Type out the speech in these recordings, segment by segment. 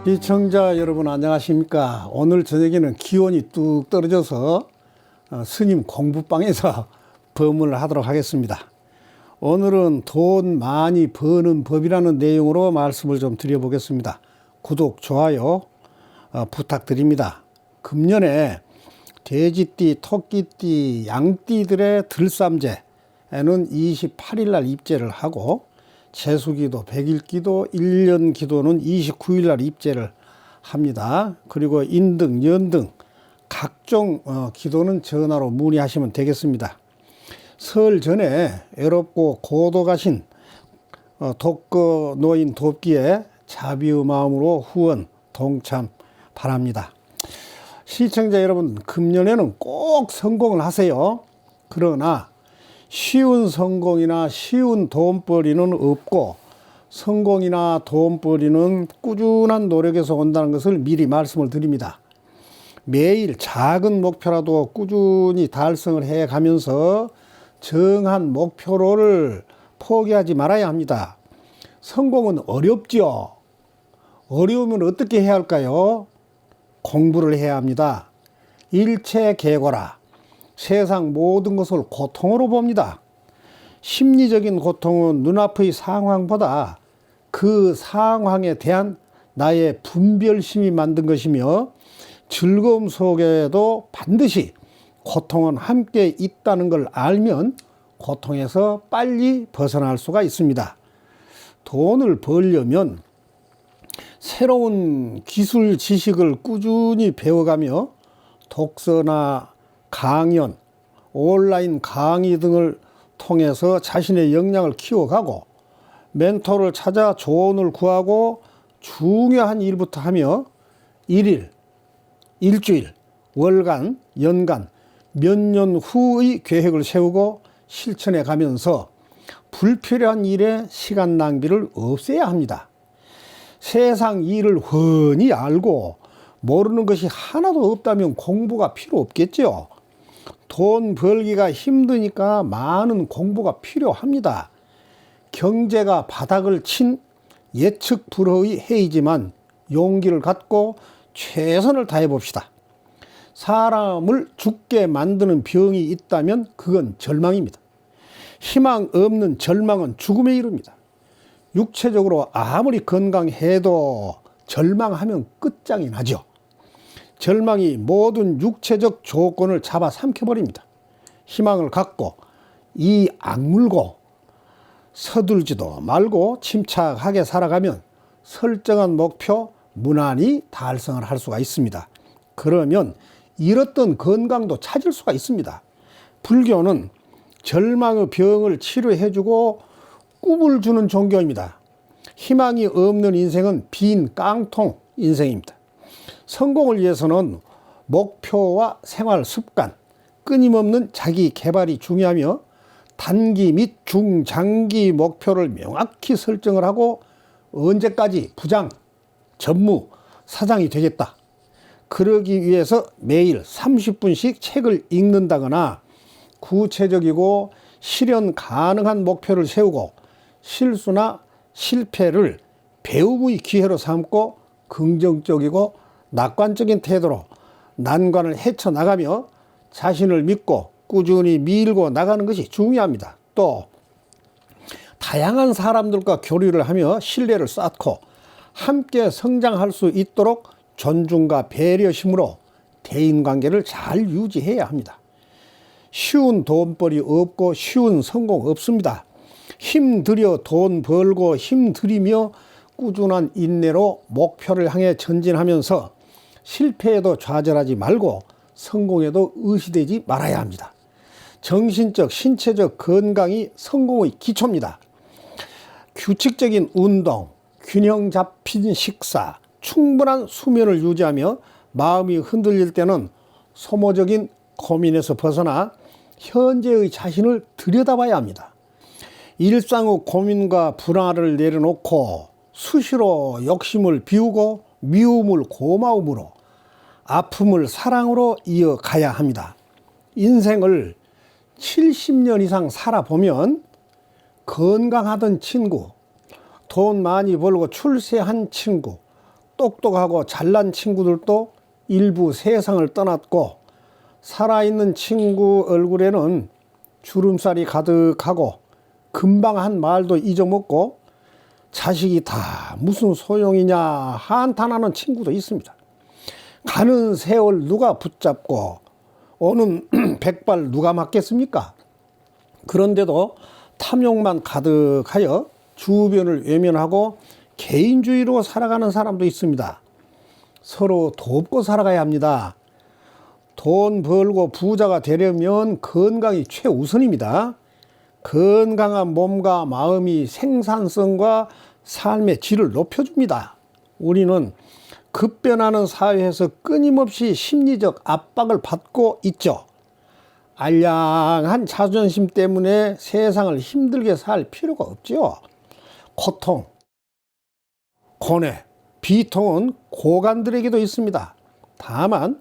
시청자 여러분 안녕하십니까. 오늘 저녁에는 기온이 뚝 떨어져서 스님 공부방에서 법문을 하도록 하겠습니다. 오늘은 돈 많이 버는 법이라는 내용으로 말씀을 좀 드려보겠습니다. 구독, 좋아요 부탁드립니다. 금년에 돼지띠, 토끼띠, 양띠들의 들삼제에는 28일 날 입제를 하고 재수기도, 백일기도, 1년기도는 29일 날 입제를 합니다. 그리고 인등, 연등 각종 기도는 전화로 문의하시면 되겠습니다. 설 전에 애롭고 고도 가신 독거 노인 돕기에 자비의 마음으로 후원 동참 바랍니다. 시청자 여러분, 금년에는 꼭 성공을 하세요. 그러나 쉬운 성공이나 쉬운 돈벌이는 없고 성공이나 돈벌이는 꾸준한 노력에서 온다는 것을 미리 말씀을 드립니다. 매일 작은 목표라도 꾸준히 달성을 해 가면서 정한 목표를 포기하지 말아야 합니다. 성공은 어렵지요. 어려우면 어떻게 해야 할까요? 공부를 해야 합니다. 일체계고라. 세상 모든 것을 고통으로 봅니다. 심리적인 고통은 눈앞의 상황보다 그 상황에 대한 나의 분별심이 만든 것이며 즐거움 속에도 반드시 고통은 함께 있다는 걸 알면 고통에서 빨리 벗어날 수가 있습니다. 돈을 벌려면 새로운 기술 지식을 꾸준히 배워가며 독서나 강연, 온라인 강의 등을 통해서 자신의 역량을 키워가고 멘토를 찾아 조언을 구하고 중요한 일부터 하며 일일, 일주일, 월간, 연간, 몇 년 후의 계획을 세우고 실천해 가면서 불필요한 일에 시간 낭비를 없애야 합니다. 세상 일을 훤히 알고 모르는 것이 하나도 없다면 공부가 필요 없겠죠. 돈 벌기가 힘드니까 많은 공부가 필요합니다. 경제가 바닥을 친 예측 불허의 해이지만 용기를 갖고 최선을 다해 봅시다. 사람을 죽게 만드는 병이 있다면 그건 절망입니다. 희망 없는 절망은 죽음에 이릅니다. 육체적으로 아무리 건강해도 절망하면 끝장이 나죠. 절망이 모든 육체적 조건을 잡아 삼켜버립니다. 희망을 갖고 이 악물고 서둘지도 말고 침착하게 살아가면 설정한 목표 무난히 달성을 할 수가 있습니다. 그러면 잃었던 건강도 찾을 수가 있습니다. 불교는 절망의 병을 치료해주고 꿈을 주는 종교입니다. 희망이 없는 인생은 빈 깡통 인생입니다. 성공을 위해서는 목표와 생활 습관, 끊임없는 자기 개발이 중요하며 단기 및 중장기 목표를 명확히 설정을 하고 언제까지 부장, 전무, 사장이 되겠다. 그러기 위해서 매일 30분씩 책을 읽는다거나 구체적이고 실현 가능한 목표를 세우고 실수나 실패를 배움의 기회로 삼고 긍정적이고 낙관적인 태도로 난관을 헤쳐나가며 자신을 믿고 꾸준히 밀고 나가는 것이 중요합니다. 또 다양한 사람들과 교류를 하며 신뢰를 쌓고 함께 성장할 수 있도록 존중과 배려심으로 대인관계를 잘 유지해야 합니다. 쉬운 돈벌이 없고 쉬운 성공 없습니다. 힘들여 돈 벌고 힘들이며 꾸준한 인내로 목표를 향해 전진하면서 실패에도 좌절하지 말고 성공에도 의시되지 말아야 합니다. 정신적, 신체적 건강이 성공의 기초입니다. 규칙적인 운동, 균형 잡힌 식사, 충분한 수면을 유지하며 마음이 흔들릴 때는 소모적인 고민에서 벗어나 현재의 자신을 들여다봐야 합니다. 일상의 고민과 불안을 내려놓고 수시로 욕심을 비우고 미움을 고마움으로 아픔을 사랑으로 이어가야 합니다. 인생을 70년 이상 살아보면 건강하던 친구, 돈 많이 벌고 출세한 친구, 똑똑하고 잘난 친구들도 일부 세상을 떠났고 살아있는 친구 얼굴에는 주름살이 가득하고 금방 한 말도 잊어먹고 자식이 다 무슨 소용이냐 한탄하는 친구도 있습니다. 가는 세월 누가 붙잡고 오는 백발 누가 맞겠습니까? 그런데도 탐욕만 가득하여 주변을 외면하고 개인주의로 살아가는 사람도 있습니다. 서로 돕고 살아가야 합니다. 돈 벌고 부자가 되려면 건강이 최우선입니다. 건강한 몸과 마음이 생산성과 삶의 질을 높여줍니다. 우리는 급변하는 사회에서 끊임없이 심리적 압박을 받고 있죠. 알량한 자존심 때문에 세상을 힘들게 살 필요가 없죠. 고통, 고뇌, 비통은 고관들에게도 있습니다. 다만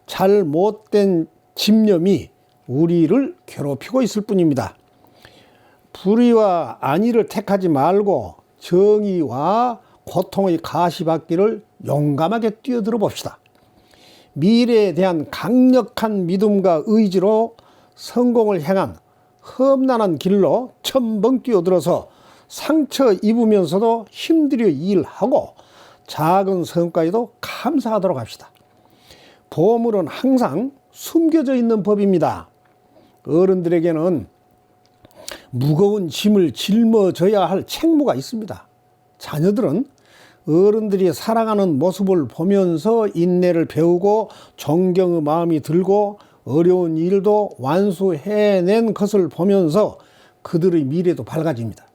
잘못된 집념이 우리를 괴롭히고 있을 뿐입니다. 불의와 안의를 택하지 말고 정의와 고통의 가시밭길을 용감하게 뛰어들어 봅시다. 미래에 대한 강력한 믿음과 의지로 성공을 향한 험난한 길로 첨벙 뛰어들어서 상처 입으면서도 힘들여 일하고 작은 성과에도 감사하도록 합시다. 보물은 항상 숨겨져 있는 법입니다. 어른들에게는 무거운 짐을 짊어져야 할 책무가 있습니다. 자녀들은 어른들이 살아가는 모습을 보면서 인내를 배우고 존경의 마음이 들고 어려운 일도 완수해낸 것을 보면서 그들의 미래도 밝아집니다.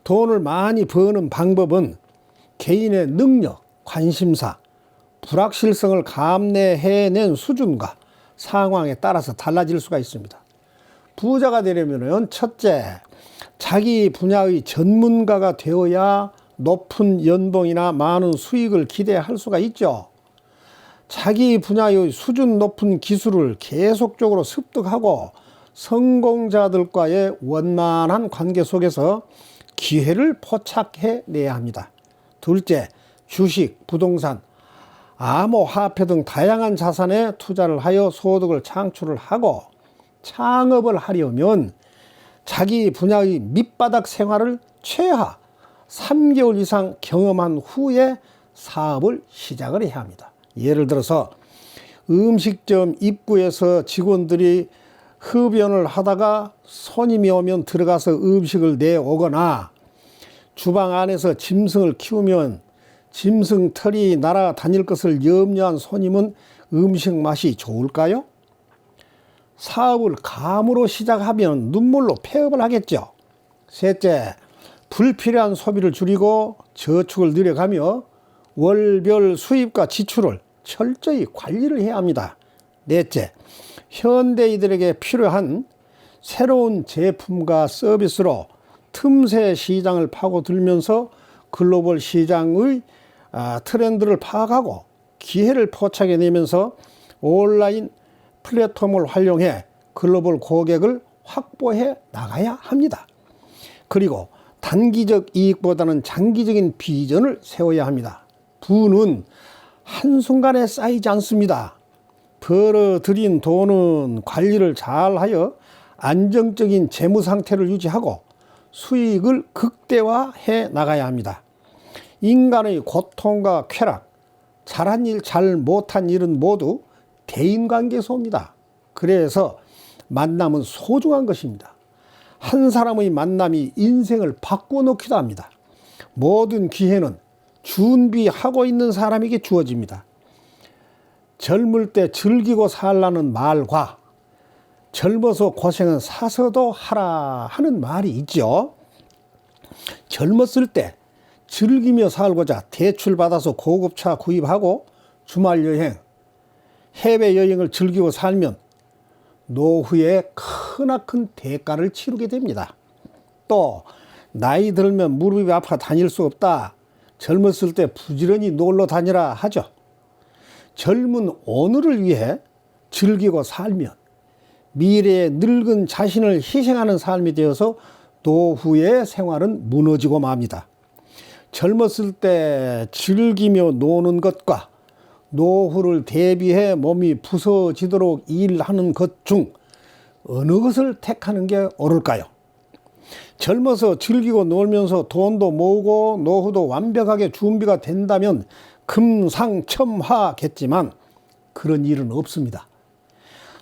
돈을 많이 버는 방법은 개인의 능력, 관심사, 불확실성을 감내해낸 수준과 상황에 따라서 달라질 수가 있습니다. 부자가 되려면 첫째, 자기 분야의 전문가가 되어야 높은 연봉이나 많은 수익을 기대할 수가 있죠. 자기 분야의 수준 높은 기술을 계속적으로 습득하고 성공자들과의 원만한 관계 속에서 기회를 포착해내야 합니다. 둘째, 주식, 부동산, 암호화폐 등 다양한 자산에 투자를 하여 소득을 창출을 하고 창업을 하려면 자기 분야의 밑바닥 생활을 최하 3개월 이상 경험한 후에 사업을 시작을 해야 합니다. 예를 들어서 음식점 입구에서 직원들이 흡연을 하다가 손님이 오면 들어가서 음식을 내오거나 주방 안에서 짐승을 키우면 짐승 털이 날아다닐 것을 염려한 손님은 음식 맛이 좋을까요? 사업을 감으로 시작하면 눈물로 폐업을 하겠죠. 셋째, 불필요한 소비를 줄이고 저축을 늘려가며 월별 수입과 지출을 철저히 관리를 해야 합니다. 넷째, 현대인들에게 필요한 새로운 제품과 서비스로 틈새 시장을 파고들면서 글로벌 시장의 트렌드를 파악하고 기회를 포착해내면서 온라인 플랫폼을 활용해 글로벌 고객을 확보해 나가야 합니다. 그리고 단기적 이익보다는 장기적인 비전을 세워야 합니다. 부는 한순간에 쌓이지 않습니다. 벌어들인 돈은 관리를 잘하여 안정적인 재무 상태를 유지하고 수익을 극대화해 나가야 합니다. 인간의 고통과 쾌락, 잘한 일, 잘 못한 일은 모두 대인관계에서 옵니다. 그래서 만남은 소중한 것입니다. 한 사람의 만남이 인생을 바꾸어 놓기도 합니다. 모든 기회는 준비하고 있는 사람에게 주어집니다. 젊을 때 즐기고 살라는 말과 젊어서 고생은 사서도 하라 하는 말이 있죠. 젊었을 때 즐기며 살고자 대출받아서 고급차 구입하고 주말여행, 해외여행을 즐기고 살면 노후에 크나큰 대가를 치르게 됩니다. 또 나이 들면 무릎이 아파 다닐 수 없다. 젊었을 때 부지런히 놀러 다니라 하죠. 젊은 오늘을 위해 즐기고 살면 미래의 늙은 자신을 희생하는 삶이 되어서 노후의 생활은 무너지고 맙니다. 젊었을 때 즐기며 노는 것과 노후를 대비해 몸이 부서지도록 일하는 것 중 어느 것을 택하는 게 옳을까요? 젊어서 즐기고 놀면서 돈도 모으고 노후도 완벽하게 준비가 된다면 금상첨화겠지만 그런 일은 없습니다.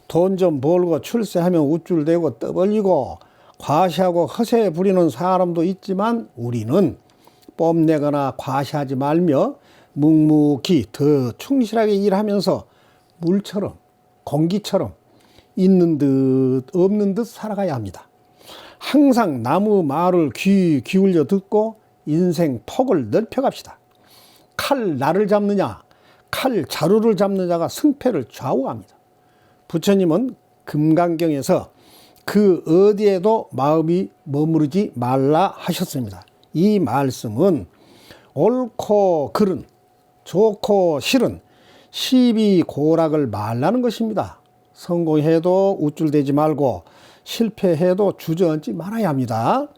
돈 좀 벌고 출세하면 우쭐대고 떠벌리고 과시하고 허세 부리는 사람도 있지만 우리는 뽐내거나 과시하지 말며 묵묵히 더 충실하게 일하면서 물처럼 공기처럼 있는 듯 없는 듯 살아가야 합니다. 항상 나무 말을 귀 기울여 듣고 인생 폭을 넓혀갑시다. 칼 날을 잡느냐 칼 자루를 잡느냐가 승패를 좌우합니다. 부처님은 금강경에서 그 어디에도 마음이 머무르지 말라 하셨습니다. 이 말씀은 옳고 그른 좋고 싫은 시비고락을 말라는 것입니다. 성공해도 우쭐대지 말고 실패해도 주저앉지 말아야 합니다.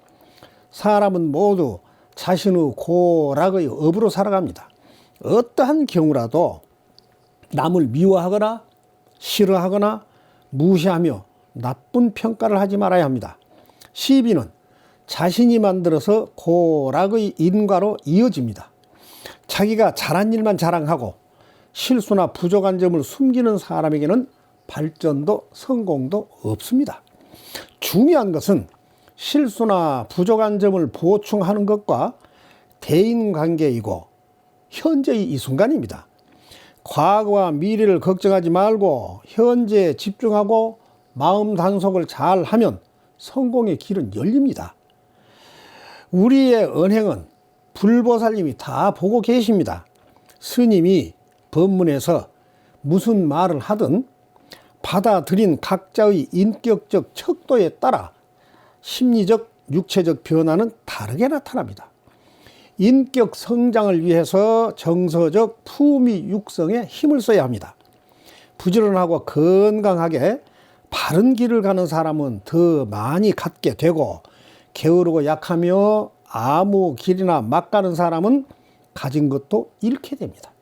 사람은 모두 자신의 고락의 업으로 살아갑니다. 어떠한 경우라도 남을 미워하거나 싫어하거나 무시하며 나쁜 평가를 하지 말아야 합니다. 시비는 자신이 만들어서 고락의 인과로 이어집니다. 자기가 잘한 일만 자랑하고 실수나 부족한 점을 숨기는 사람에게는 발전도 성공도 없습니다. 중요한 것은 실수나 부족한 점을 보충하는 것과 대인관계이고 현재의 이 순간입니다. 과거와 미래를 걱정하지 말고 현재에 집중하고 마음 단속을 잘 하면 성공의 길은 열립니다. 우리의 언행은 불보살님이 다 보고 계십니다. 스님이 법문에서 무슨 말을 하든 받아들인 각자의 인격적 척도에 따라 심리적, 육체적 변화는 다르게 나타납니다. 인격 성장을 위해서 정서적 품위 육성에 힘을 써야 합니다. 부지런하고 건강하게 바른 길을 가는 사람은 더 많이 갖게 되고 게으르고 약하며 아무 길이나 막 가는 사람은 가진 것도 잃게 됩니다.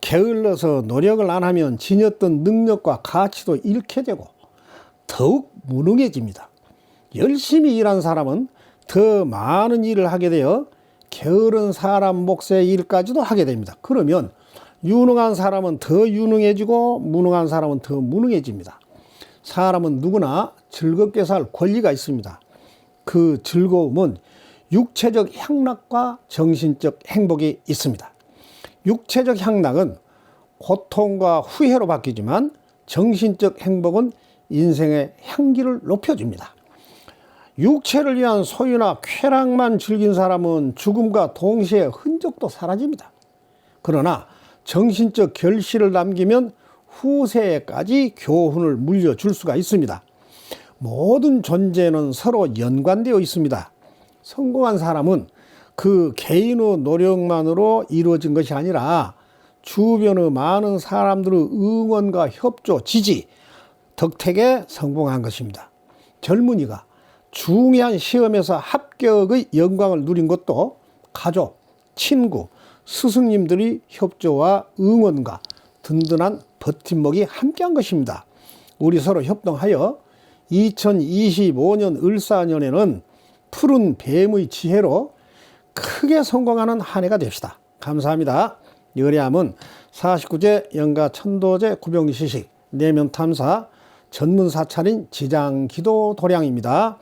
게을러서 노력을 안 하면 지녔던 능력과 가치도 잃게 되고 더욱 무능해집니다. 열심히 일한 사람은 더 많은 일을 하게 되어 게으른 사람 몫의 일까지도 하게 됩니다. 그러면 유능한 사람은 더 유능해지고 무능한 사람은 더 무능해집니다. 사람은 누구나 즐겁게 살 권리가 있습니다. 그 즐거움은 육체적 향락과 정신적 행복이 있습니다. 육체적 향락은 고통과 후회로 바뀌지만 정신적 행복은 인생의 향기를 높여줍니다. 육체를 위한 소유나 쾌락만 즐긴 사람은 죽음과 동시에 흔적도 사라집니다. 그러나 정신적 결실을 남기면 후세에까지 교훈을 물려줄 수가 있습니다. 모든 존재는 서로 연관되어 있습니다. 성공한 사람은 그 개인의 노력만으로 이루어진 것이 아니라 주변의 많은 사람들의 응원과 협조, 지지, 덕택에 성공한 것입니다. 젊은이가 중요한 시험에서 합격의 영광을 누린 것도 가족, 친구, 스승님들이 협조와 응원과 든든한 버팀목이 함께한 것입니다. 우리 서로 협동하여 2025년 을사년에는 푸른 뱀의 지혜로 크게 성공하는 한 해가 됩시다. 감사합니다. 여리함은 49제 영가 천도제 구병시식 내면탐사 전문사찰인 지장기도 도량입니다.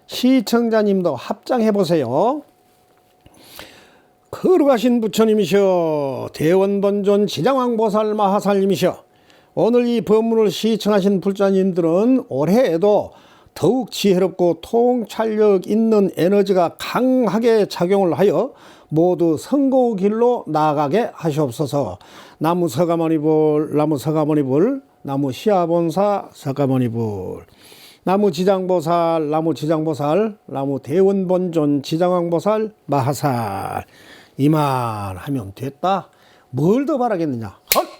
시청자님도 합장해보세요. 거룩하신 부처님이시여 대원본존 지장왕보살 마하살님이시여 오늘 이 법문을 시청하신 불자님들은 올해에도 더욱 지혜롭고 통찰력 있는 에너지가 강하게 작용을 하여 모두 성공의 길로 나아가게 하시옵소서. 나무 서가모니불, 나무 서가모니불, 나무 시아본사 서가모니불, 나무 지장보살, 나무 지장보살, 나무 대원본존 지장왕보살 마하살. 이만 하면 됐다. 뭘 더 바라겠느냐. 헛!